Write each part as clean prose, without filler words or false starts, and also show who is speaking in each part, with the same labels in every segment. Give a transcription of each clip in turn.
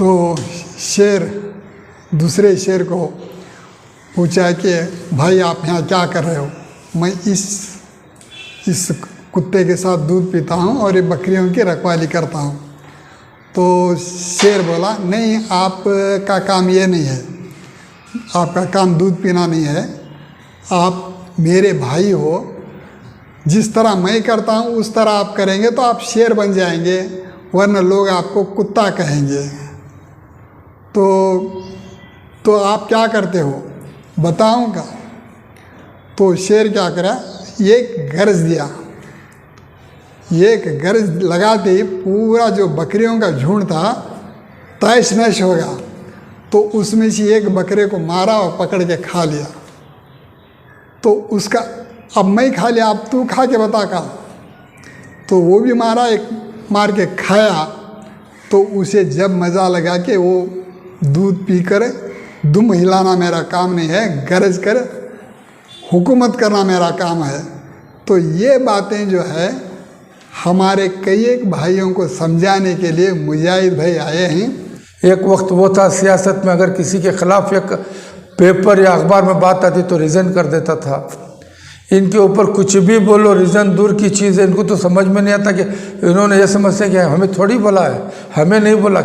Speaker 1: तो शेर दूसरे शेर को पूछा कि भाई आप यहाँ क्या कर रहे हो? मैं इस कुत्ते के साथ दूध पीता हूँ और ये बकरियों की रखवाली करता हूँ। तो शेर बोला नहीं, आपका काम ये नहीं है, आपका काम दूध पीना नहीं है, आप मेरे भाई हो, जिस तरह मैं करता हूँ उस तरह आप करेंगे तो आप शेर बन जाएंगे, वरना लोग आपको कुत्ता कहेंगे। तो आप क्या करते हो बताऊँगा? तो शेर क्या करा, एक गरज दिया, एक गरज लगाते ही पूरा जो बकरियों का झुंड था तहस नहस हो गया। तो उसमें से एक बकरे को मारा और पकड़ के खा लिया। तो उसका अब मैं खा लिया, अब तू खा के बता का। तो वो भी मारा, एक मार के खाया। तो उसे जब मज़ा लगा कि वो दूध पीकर दुम हिलाना मेरा काम नहीं है, गरज कर हुकूमत करना मेरा काम है। तो ये बातें जो है हमारे कई एक भाइयों को समझाने के लिए मुजाहिद भाई आए हैं।
Speaker 2: एक वक्त वो था सियासत में अगर किसी के ख़िलाफ़ एक पेपर या अखबार में बात आती तो रिज़न कर देता था। इनके ऊपर कुछ भी बोलो, रिज़न दूर की चीज़ है। इनको तो समझ में नहीं आता कि इन्होंने ये समझते कि हमें थोड़ी बोला है, हमें नहीं बोला,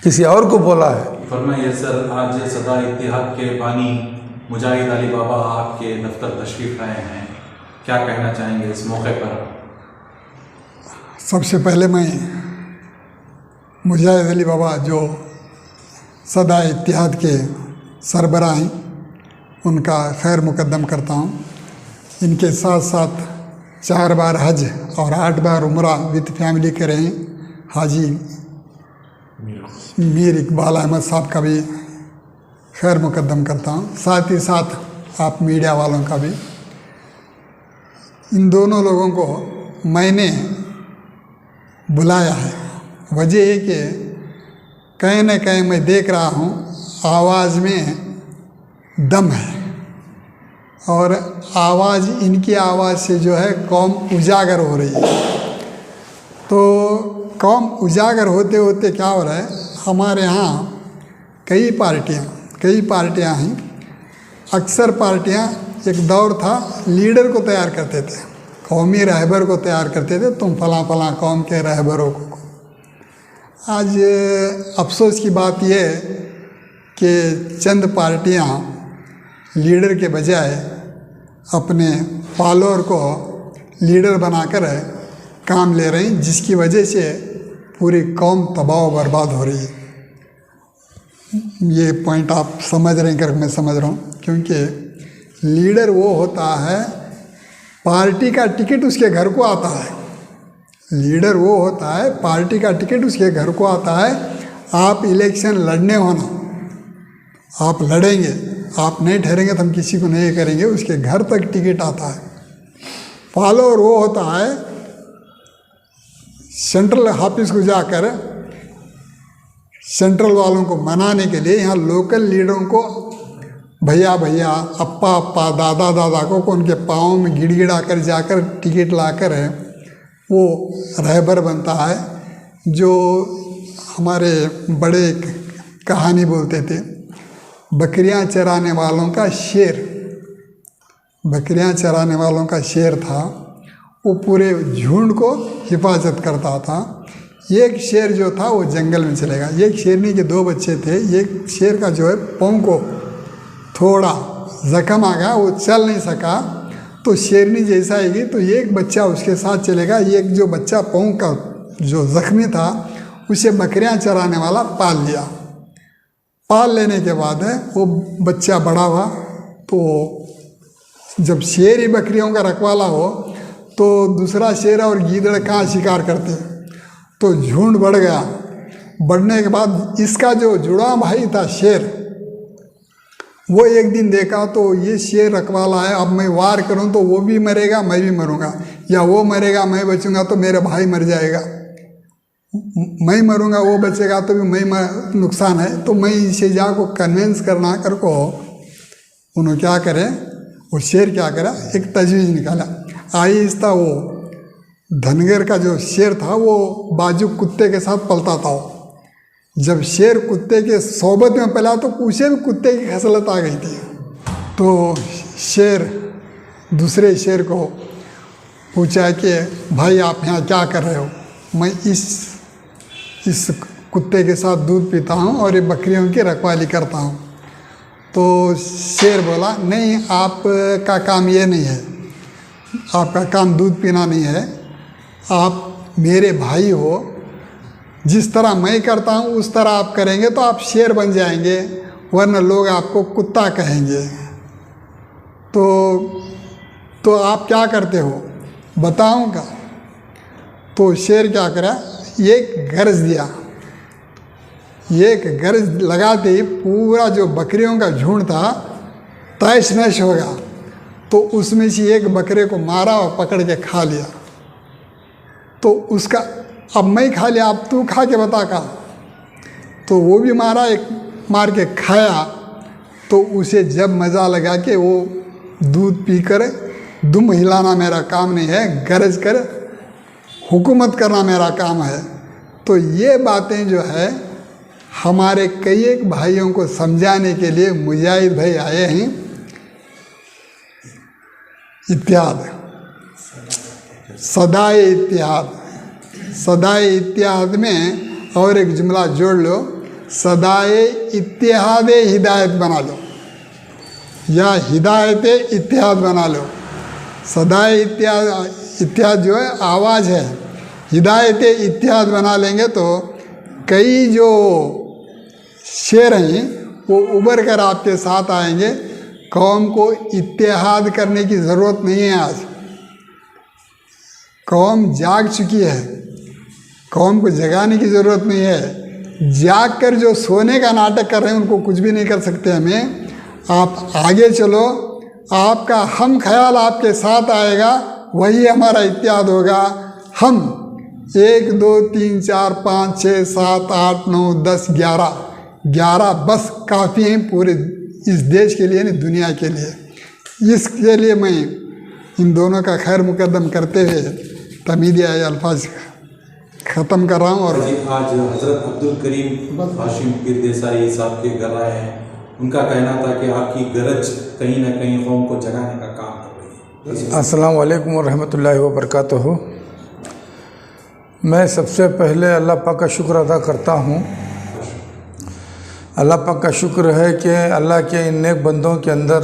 Speaker 2: किसी और को बोला है।
Speaker 3: फरमाइए सर, आज सदा इत्तेहाद के बानी मुजाहिद अली बाबा आपके दफ्तर तशरीफ़ लाए हैं, क्या कहना चाहेंगे इस मौके पर?
Speaker 1: सबसे पहले मैं मुजाहिद अली बाबा जो सदा इत्तेहाद के सरबराह हैं उनका खैर मुकद्दम करता हूँ। इनके साथ साथ 4 बार हज और 8 बार उम्रा विद फैमिली करे हैं हाजी मीर इकबाल अहमद साहब का भी खैर मुकद्दम करता हूँ। साथ ही साथ आप मीडिया वालों का भी। इन दोनों लोगों को मैंने बुलाया है, वजह है कि कहीं न कहीं मैं देख रहा हूँ आवाज़ में दम है और आवाज़, इनकी आवाज़ से जो है कौम उजागर हो रही है। तो कौम उजागर होते होते क्या हो रहा है, हमारे यहाँ कई पार्टियाँ हैं। अक्सर पार्टियाँ, एक दौर था लीडर को तैयार करते थे, कौमी रहबर को तैयार करते थे, तुम फलां फलां कौम के रहबरों को। आज अफसोस की बात यह है कि चंद पार्टियाँ लीडर के बजाय अपने फॉलोअर को लीडर बनाकर काम ले रही, जिसकी वजह से पूरी कौम तबाह व बर्बाद हो रही है। ये पॉइंट आप समझ रहे हैं कर मैं समझ रहा हूँ, क्योंकि लीडर वो होता है पार्टी का टिकट उसके घर को आता है। लीडर वो होता है पार्टी का टिकट उसके घर को आता है। आप इलेक्शन लड़ने हो ना, आप लड़ेंगे, आप नहीं ठहरेंगे तो हम किसी को नहीं करेंगे, उसके घर तक टिकट आता है। फॉलोअर वो होता है सेंट्रल ऑफिस को जाकर सेंट्रल वालों को मनाने के लिए यहाँ लोकल लीडरों को भैया भैया, अप्पा अप्पा, दादा दादा को उनके पाँव में गिड़गिड़ा कर जाकर टिकट लाकर वो रहबर बनता है। जो हमारे बड़े कहानी बोलते थे, बकरियां चराने वालों का शेर, बकरियां चराने वालों का शेर था, वो पूरे झुंड को हिफाजत करता था। एक शेर जो था वो जंगल में चलेगा। एक शेरनी के 2 बच्चे थे। एक शेर का जो है पाँव को थोड़ा जख्म आ गया, वो चल नहीं सका, तो शेरनी जैसा आएगी तो एक बच्चा उसके साथ चलेगा। एक जो बच्चा पाँव का जो जख्मी था उसे बकरियां चराने वाला पाल लिया। पाल लेने के बाद वो बच्चा बड़ा हुआ, तो जब शेर ही बकरियों का रखवाला हो तो दूसरा शेर और गीदड़ कहाँ शिकार करते, तो झुंड बढ़ गया। बढ़ने के बाद इसका जो जुड़ा भाई था शेर, वो एक दिन देखा तो ये शेर रखवाला है, अब मैं वार करूं तो वो भी मरेगा, मैं भी मरूंगा, या वो मरेगा मैं बचूंगा तो मेरा भाई मर जाएगा, मैं मरूंगा वो बचेगा तो भी मैं नुकसान है। तो मैं इसे जाको कन्विंस करना कर को उन्होंने क्या करे, वो शेर क्या करा, एक तजवीज़ निकाला। आहिस्ता वो धनगर का जो शेर था वो बाजू कुत्ते के साथ पलता था, जब शेर कुत्ते के सोबत में पला तो उसे भी कुत्ते की खसलत आ गई थी। तो शेर दूसरे शेर को पूछा कि भाई आप यहाँ क्या कर रहे हो? मैं इस कुत्ते के साथ दूध पीता हूँ और ये बकरियों की रखवाली करता हूँ। तो शेर बोला नहीं, आपका काम ये नहीं है, आपका काम दूध पीना नहीं है, आप मेरे भाई हो, जिस तरह मैं करता हूँ उस तरह आप करेंगे तो आप शेर बन जाएंगे, वरना लोग आपको कुत्ता कहेंगे। तो आप क्या करते हो बताऊँगा? तो शेर क्या करा, एक गर्ज दिया, एक गर्ज लगाते ही पूरा जो बकरियों का झुंड था तैश नैश हो गया। तो उसमें से एक बकरे को मारा और पकड़ के खा लिया। तो उसका अब मैं खा लिया, अब तू खा के बता का। तो वो भी मारा, एक मार के खाया। तो उसे जब मज़ा लगा कि वो दूध पीकर दुम हिलाना मेरा काम नहीं है, गरज कर हुकूमत करना मेरा काम है। तो ये बातें जो है हमारे कई एक भाइयों को समझाने के लिए मुजाहिद भाई आए हैं। इत्याद, सदाए इत्याद, सदाए इत्याद में और एक जुमला जोड़ लो, सदाए इत्तेहाद हिदायत बना लो या हिदायत इत्तेहाद बना लो। सदाए इत्तेहाद जो है आवाज़ है, हिदायत इत्तेहाद बना लेंगे तो कई जो शेर हैं वो उभर कर आपके साथ आएंगे। कौम को इत्तेहाद करने की ज़रूरत नहीं है। आज कौम जाग चुकी है, कौम को जगाने की ज़रूरत नहीं है। जाग कर जो सोने का नाटक कर रहे हैं उनको कुछ भी नहीं कर सकते हमें। आप आगे चलो, आपका हम ख्याल आपके साथ आएगा, वही हमारा इत्तेहाद होगा। हम 1 2 3 4 5 6 7 8 9 10 11 बस काफ़ी हैं पूरे इस देश के लिए, नहीं दुनिया के लिए। इसके लिए मैं इन दोनों का खैर मुकद्दम करते हुए तमीदिया अल्फाज ख़त्म कर रहा हूँ। और
Speaker 3: आज हज़रत अब्दुल करीम हाशिम पीर देसाई साहब के घर आए हैं। उनका कहना था कि आपकी गरज कहीं ना कहीं कौम को जगाने का काम कर रही है।
Speaker 2: अस्सलाम वालेकुम व रहमतुल्लाहि व बरकातुहू। मैं सबसे पहले अल्लाह पाक का शुक्र अदा करता हूँ। अल्लाह पाक का शुक्र है कि अल्लाह के इन नेक बंदों के अंदर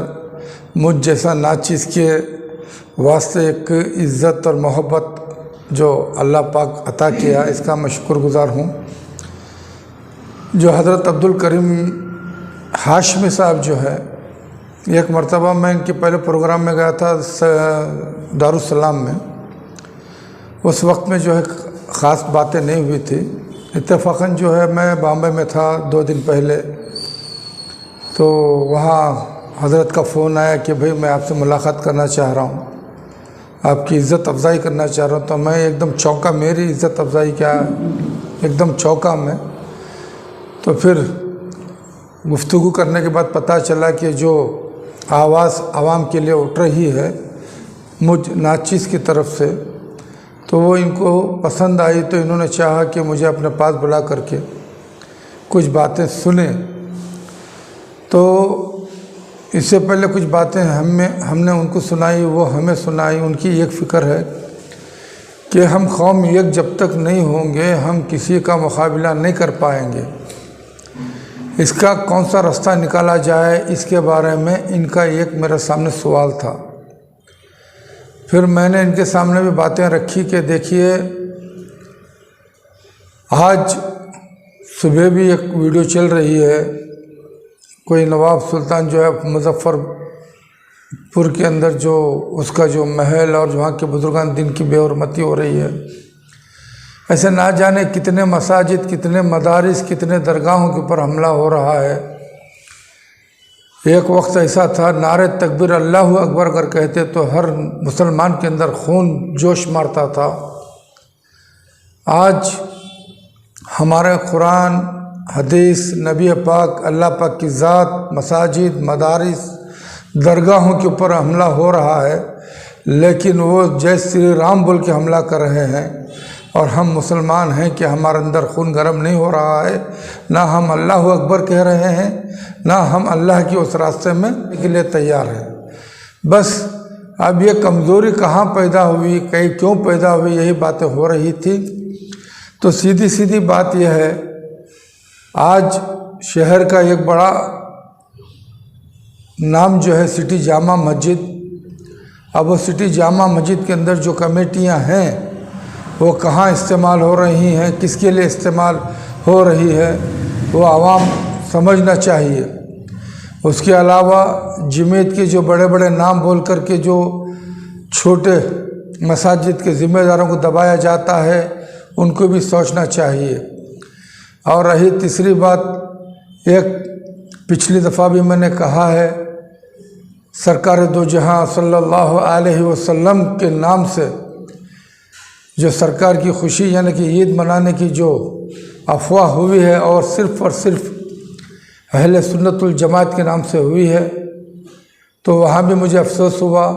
Speaker 2: मुझ जैसा नाचीज़ के वास्ते एक इज़्ज़त और मोहब्बत जो अल्लाह पाक अता किया, इसका मैं शुक्रगुज़ार हूँ। जो हज़रत अब्दुल करीम हाशमी साहब जो है, एक मरतबा मैं इनके पहले प्रोग्राम में गया था दारुस्सलाम में। उस वक्त में जो है ख़ास बातें नहीं हुई थी। इत्तेफ़ाक़न जो है मैं बॉम्बे में था 2 दिन पहले, तो वहाँ हज़रत का फ़ोन आया कि भाई मैं आपसे मुलाकात करना चाह रहा हूँ, आपकी इज़्ज़त अफ़ज़ाई करना चाह रहा हूँ। तो मैं एकदम चौंका, मेरी इज़्ज़त अफ़ज़ाई क्या, एकदम चौंका मैं। तो फिर गुफ्तगू करने के बाद पता चला कि जो आवाज़ आवाम के लिए उठ रही है मुझ नाचीज़ की तरफ से, तो वो इनको पसंद आई। तो इन्होंने चाहा कि मुझे अपने पास बुला करके कुछ बातें सुने। तो इससे पहले कुछ बातें हमने उनको सुनाई, वो हमें सुनाई। उनकी एक फ़िक्र है कि हम कौम एक जब तक नहीं होंगे हम किसी का मुकाबला नहीं कर पाएंगे। इसका कौन सा रास्ता निकाला जाए, इसके बारे में इनका एक मेरे सामने सवाल था। फिर मैंने इनके सामने भी बातें रखी कि देखिए, आज सुबह भी एक वीडियो चल रही है, कोई नवाब सुल्तान जो है मुजफ्फरपुर के अंदर जो उसका जो महल और वहाँ के बुजुर्गान दिन की बेहरमती हो रही है। ऐसे ना जाने कितने मसाजिद, कितने मदारिस, कितने दरगाहों के ऊपर हमला हो रहा है। एक वक्त ऐसा था, नारे तकबीर अल्लाहु अकबर अगर कहते तो हर मुसलमान के अंदर खून जोश मारता था। आज हमारे कुरान, हदीस, नबी पाक, अल्लाह पाक की ज़ात, मसाजिद, मदारिस, दरगाहों के ऊपर हमला हो रहा है, लेकिन वो जय श्री राम बोल के हमला कर रहे हैं। और हम मुसलमान हैं कि हमारे अंदर खून गर्म नहीं हो रहा है, ना हम अल्लाह अकबर कह रहे हैं, ना हम अल्लाह के उस रास्ते में के लिए तैयार हैं। बस अब ये कमज़ोरी कहाँ पैदा हुई, कहीं क्यों पैदा हुई, यही बातें हो रही थी। तो सीधी सीधी बात यह है, आज शहर का एक बड़ा नाम जो है सिटी जामा मस्जिद, अब वो सिटी जामा मस्जिद के अंदर जो कमेटियां हैं वो कहाँ इस्तेमाल हो रही हैं, किसके लिए इस्तेमाल हो रही है, वो आवाम समझना चाहिए। उसके अलावा जमीयत के जो बड़े बड़े नाम बोल करके जो छोटे मसाजिद के ज़िम्मेदारों को दबाया जाता है, उनको भी सोचना चाहिए। और रही तीसरी बात, एक पिछली दफ़ा भी मैंने कहा है, सरकार दो जहां सल्लल्लाहु अलैहि वसल्लम के नाम से जो सरकार की खुशी यानी कि ईद मनाने की जो अफवाह हुई है और सिर्फ़ अहले सुन्नतुल जमात के नाम से हुई है, तो वहाँ भी मुझे अफसोस हुआ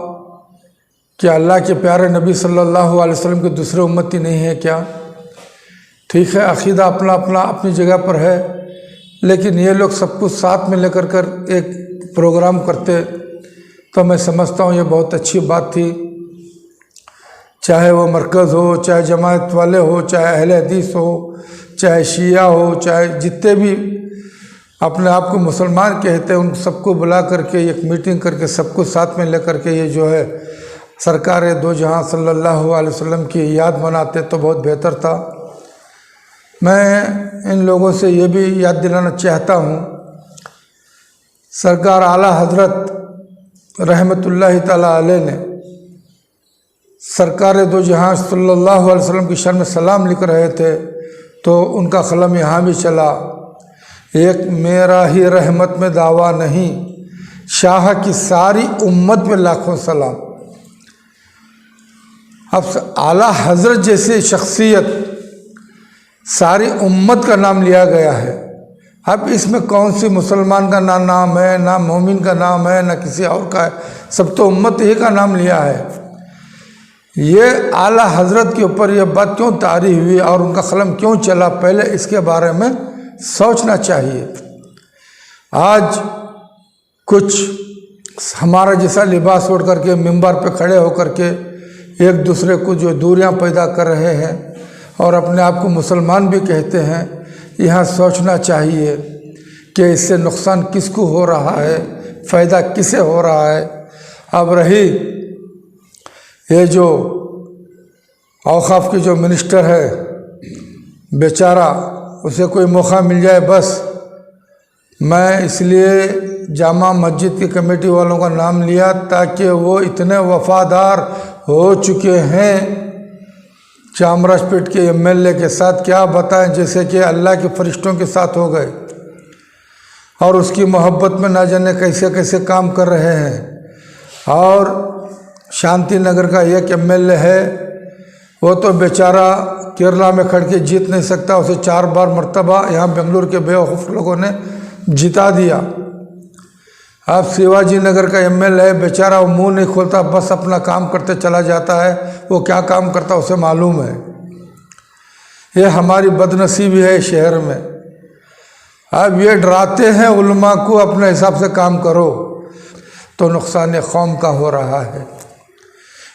Speaker 2: कि अल्लाह के प्यारे नबी सल्लल्लाहु अलैहि वसल्लम के दूसरे उम्मती नहीं है क्या। ठीक है, अक़ीदा अपना अपना अपनी जगह पर है, लेकिन ये लोग सब कुछ साथ में लेकर कर एक प्रोग्राम करते तो मैं समझता हूँ ये बहुत अच्छी बात थी। चाहे वो मरकज़ हो, चाहे जमात वाले हो, चाहे अहले हदीस हो, चाहे शिया हो, चाहे जितने भी अपने आप को मुसलमान कहते हैं, उन सबको बुला करके एक मीटिंग करके सबको साथ में लेकर के ये जो है सरकार दो जहां सल्लल्लाहु अलैहि वसल्लम की याद मनाते तो बहुत बेहतर था। मैं इन लोगों से ये भी याद दिलाना चाहता हूँ, सरकार आला हज़रत रहमतुल्लाहि ताला अलैह ने सरकार दो जहां सल्लल्लाहु अलैहि वसल्लम की शान में सलाम लिख रहे थे तो उनका कलम यहाँ भी चला, एक मेरा ही रहमत में दावा नहीं, शाह की सारी उम्मत में लाखों सलाम। अब आला हज़रत जैसे शख्सियत सारी उम्मत का नाम लिया गया है। अब इसमें कौन सी मुसलमान का ना नाम है, ना मोमिन का नाम है, ना किसी और का है, सब तो उम्मत ही का नाम लिया है। ये आला हज़रत के ऊपर यह बात क्यों तारी हुई और उनका कलम क्यों चला, पहले इसके बारे में सोचना चाहिए। आज कुछ हमारा जैसा लिबास ओढ़ करके मिंबर पे खड़े होकर के एक दूसरे को जो दूरियां पैदा कर रहे हैं और अपने आप को मुसलमान भी कहते हैं, यहाँ सोचना चाहिए कि इससे नुकसान किसको हो रहा है, फ़ायदा किसे हो रहा है। अब रही ये जो औक़ाफ़ की जो मिनिस्टर है, बेचारा उसे कोई मौका मिल जाए बस। मैं इसलिए जामा मस्जिद की कमेटी वालों का नाम लिया ताकि वो इतने वफ़ादार हो चुके हैं चामराजपेट के एमएलए के साथ, क्या बताएं, जैसे कि अल्लाह के फरिश्तों के साथ हो गए और उसकी मोहब्बत में ना जाने कैसे कैसे काम कर रहे हैं। और शांति नगर का एक एमएलए है, वो तो बेचारा केरला में खड़ के जीत नहीं सकता, उसे 4 बार मर्तबा यहाँ बेंगलुरु के बेवकूफ़ लोगों ने जिता दिया। अब शिवाजी नगर का एमएलए है, बेचारा वो मुंह नहीं खोलता, बस अपना काम करते चला जाता है, वो क्या काम करता उसे मालूम है। ये हमारी बदनसीबी है शहर में। अब ये डराते हैं उलमा को अपने हिसाब से काम करो, तो नुकसान कौम का हो रहा है।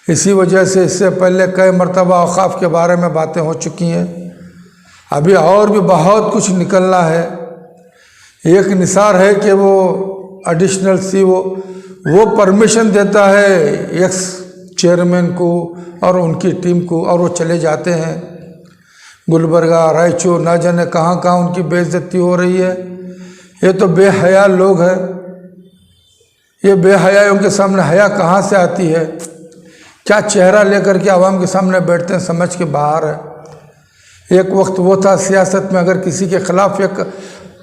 Speaker 2: इसी वजह से इससे पहले कई मरतबा औक़ाफ़ के बारे में बातें हो चुकी हैं, अभी और भी बहुत कुछ निकलना है। एक निसार है कि वो एडिशनल सी वो परमिशन देता है एक्स चेयरमैन को और उनकी टीम को, और वो चले जाते हैं गुलबर्गा, रायचूर, ना जाने कहाँ कहाँ उनकी बेइज्जती हो रही है। ये तो बेहया लोग हैं, ये बेहयाओं के सामने हया कहाँ से आती है, क्या चेहरा लेकर के आवाम के सामने बैठते हैं, समझ के बाहर है। एक वक्त वो था सियासत में, अगर किसी के ख़िलाफ़ एक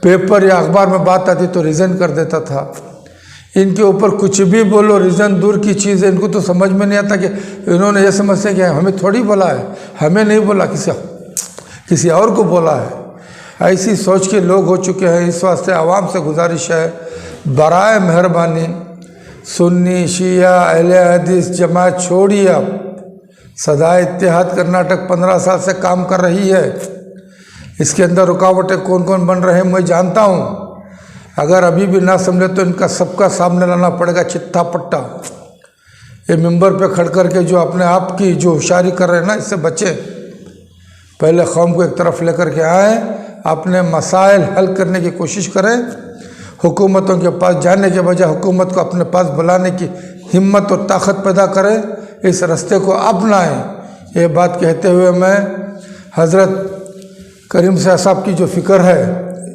Speaker 2: पेपर या अखबार में बात आती तो रिज़ाइन कर देता था। इनके ऊपर कुछ भी बोलो, रिज़ाइन दूर की चीज़ है, इनको तो समझ में नहीं आता कि इन्होंने ये समझते कि हमें थोड़ी बोला है, हमें नहीं बोला, किसी और को बोला है। ऐसी सोच के लोग हो चुके हैं। इस वास्ते आवाम से गुजारिश है, बराए मेहरबानी सुन्नी शिया अहले हदीस जमात छोड़िए, अब सदाए इत्तेहाद कर्नाटक 15 साल से काम कर रही है। इसके अंदर रुकावटें कौन कौन बन रहे हैं मैं जानता हूँ। अगर अभी भी ना समझे तो इनका सबका सामने लाना पड़ेगा चिट्ठा पट्टा। ये मेंबर पे खड़ कर के जो अपने आप की जो होशियारी कर रहे हैं ना, इससे बचे। पहले कौम को एक तरफ लेकर के आए, अपने मसाइल हल करने की कोशिश करें। हुकूमतों के पास जाने के बजाय हुकूमत को अपने पास बुलाने की हिम्मत और ताकत पैदा करें। इस रास्ते को अपनाएं। ये बात कहते हुए मैं हज़रत करीम शाह साहब की जो फ़िक्र है,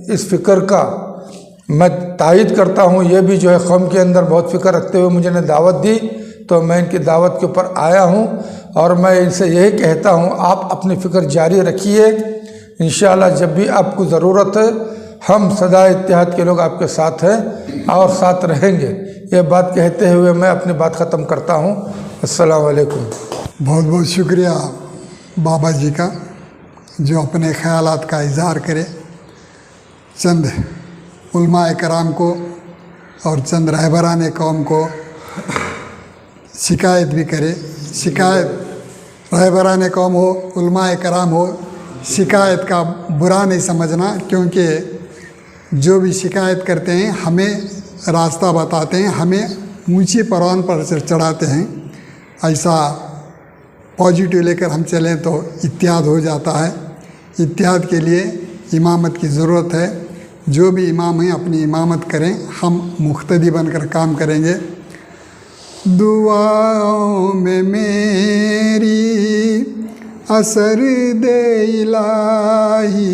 Speaker 2: इस फ़िक्र का मैं तायद करता हूँ। ये भी जो है कौम के अंदर बहुत फ़िक्र रखते हुए मुझे ने दावत दी, तो मैं इनकी दावत के ऊपर आया हूँ। और मैं इनसे यही कहता हूँ, आप अपनी फ़िक्र जारी रखिए। इंशाअल्लाह जब भी आपको ज़रूरत है, हम सदा इत्तेहाद के लोग आपके साथ हैं और साथ रहेंगे। ये बात कहते हुए मैं अपनी बात ख़त्म करता हूँ। अस्सलाम वालेकुम।
Speaker 1: बहुत बहुत शुक्रिया बाबा जी का, जो अपने ख़यालात का इज़हार करे। चंद उलमाए कराम को और चंद रहबरान कौम को शिकायत भी करे। शिकायत रहबरान कौम हो, उलमाए कराम हो, शिकायत का बुरा नहीं समझना, क्योंकि जो भी शिकायत करते हैं हमें रास्ता बताते हैं, हमें ऊंची परवान पर चढ़ाते हैं। ऐसा पॉजिटिव लेकर हम चलें तो इत्तेहाद हो जाता है। इत्तेहाद के लिए इमामत की ज़रूरत है। जो भी इमाम हैं अपनी इमामत करें, हम मुख्तदी बनकर काम करेंगे। दुआओं में मेरी असर दे इलाही,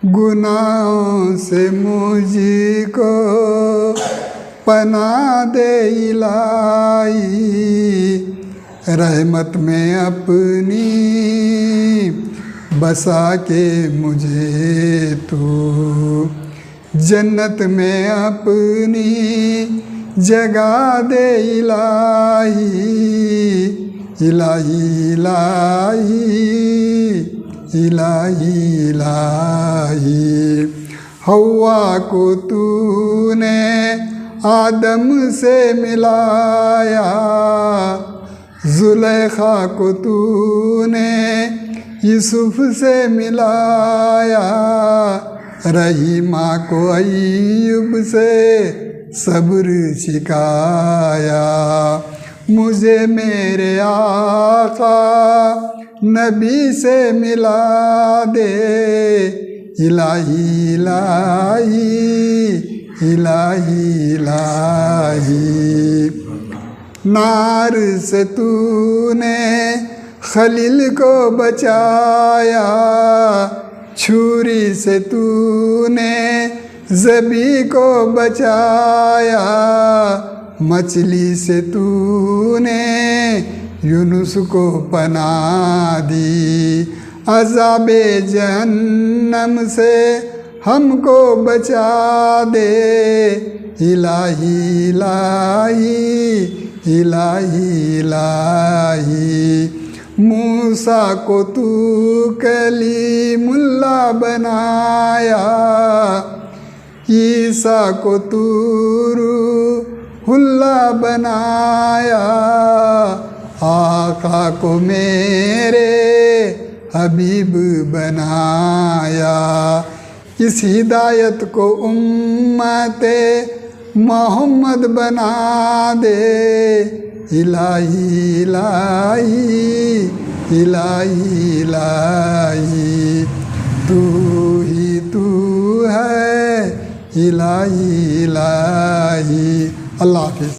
Speaker 1: गुनाहों से मुझको पनाह दे इलाही, रहमत में अपनी बसा के मुझे तू, जन्नत में अपनी जगा दे इलाही, इलाही इलाही इलाही इलाही। हव्वा को तूने आदम से मिलाया, जुलेखा को तूने यूसुफ से मिलाया, रहीमा को अय्यूब से सब्र सिखाया, मुझे मेरे आका नबी से मिला दे, इलाही इलाही इलाही इलाही। नार से तूने खलील को बचाया, छुरी से तूने ज़बी को बचाया, मछली से तूने यूनुस को पनाह दी, अज़ाबे जहन्नम से हमको बचा दे, इलाही इलाही इलाही इलाही। मूसा को तू कलीमुल्लाह बनाया, ईसा को तू रूहुल्लाह बनाया, आका को मेरे हबीब बनाया, इस हिदायत को उम्मते मोहम्मद बना दे, इलाही इलाही इलाही इलाही। तू ही तू है इलाही इलाही। अल्लाह हाफ़िज़।